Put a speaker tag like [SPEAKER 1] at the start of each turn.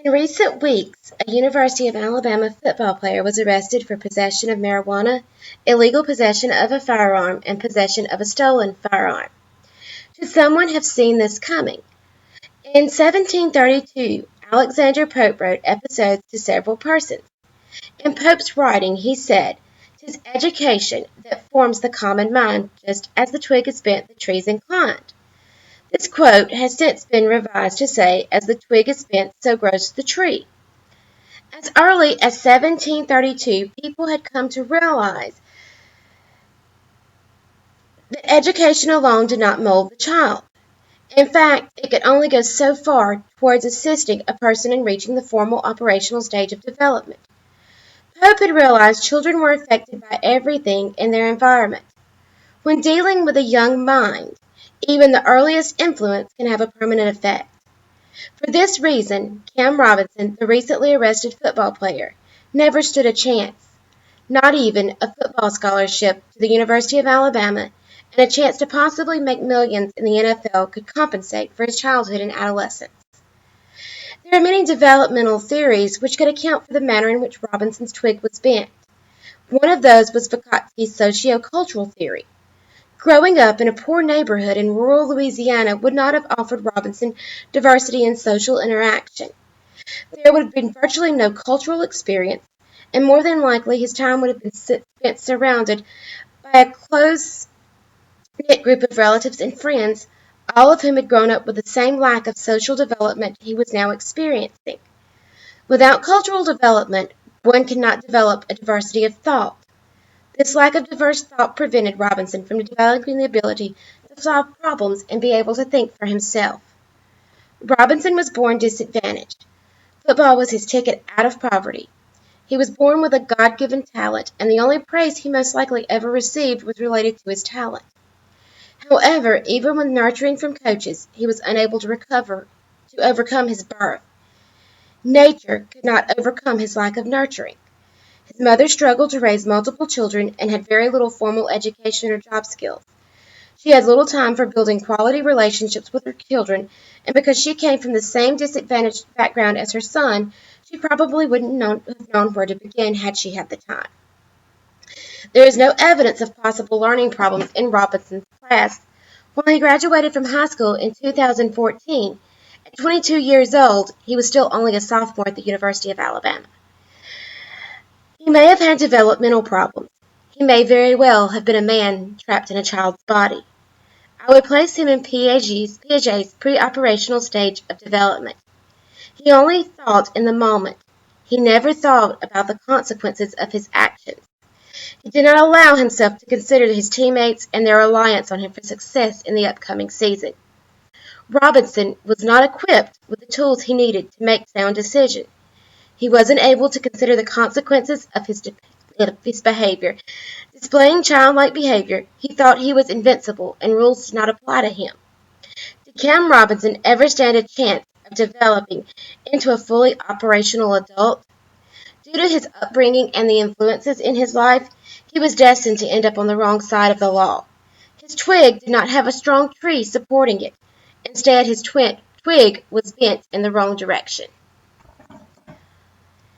[SPEAKER 1] In recent weeks, a University of Alabama football player was arrested for possession of marijuana, illegal possession of a firearm, and possession of a stolen firearm. Should someone have seen this coming? In 1732, Alexander Pope wrote episodes to several persons. In Pope's writing, he said, "'Tis education that forms the common mind, just as the twig is bent, the tree's inclined." This quote has since been revised to say, "As the twig is bent, so grows the tree." As early as 1732, people had come to realize that education alone did not mold the child. In fact, it could only go so far towards assisting a person in reaching the formal operational stage of development. Pope had realized children were affected by everything in their environment. When dealing with a young mind, even the earliest influence can have a permanent effect. For this reason, Cam Robinson, the recently arrested football player, never stood a chance, not even a football scholarship to the University of Alabama and a chance to possibly make millions in the NFL could compensate for his childhood and adolescence. There are many developmental theories which could account for the manner in which Robinson's twig was bent. One of those was Vukatski's sociocultural theory. Growing up in a poor neighborhood in rural Louisiana would not have offered Robinson diversity in social interaction. There would have been virtually no cultural experience, and more than likely his time would have been spent surrounded by a close-knit group of relatives and friends, all of whom had grown up with the same lack of social development he was now experiencing. Without cultural development, one cannot develop a diversity of thought. This lack of diverse thought prevented Robinson from developing the ability to solve problems and be able to think for himself. Robinson was born disadvantaged. Football was his ticket out of poverty. He was born with a God-given talent, and the only praise he most likely ever received was related to his talent. However, even with nurturing from coaches, he was unable to overcome his birth. Nature could not overcome his lack of nurturing. His mother struggled to raise multiple children and had very little formal education or job skills. She had little time for building quality relationships with her children, and because she came from the same disadvantaged background as her son, she probably wouldn't have known where to begin had she had the time. There is no evidence of possible learning problems in Robinson's class. When he graduated from high school in 2014, at 22 years old, he was still only a sophomore at the University of Alabama. He may have had developmental problems. He may very well have been a man trapped in a child's body. I would place him in Piaget's pre-operational stage of development. He only thought in the moment. He never thought about the consequences of his actions. He did not allow himself to consider his teammates and their reliance on him for success in the upcoming season. Robinson was not equipped with the tools he needed to make sound decisions. He wasn't able to consider the consequences of his behavior. Displaying childlike behavior, he thought he was invincible and rules did not apply to him. Did Cam Robinson ever stand a chance of developing into a fully operational adult? Due to his upbringing and the influences in his life, he was destined to end up on the wrong side of the law. His twig did not have a strong tree supporting it. Instead, his twig was bent in the wrong direction.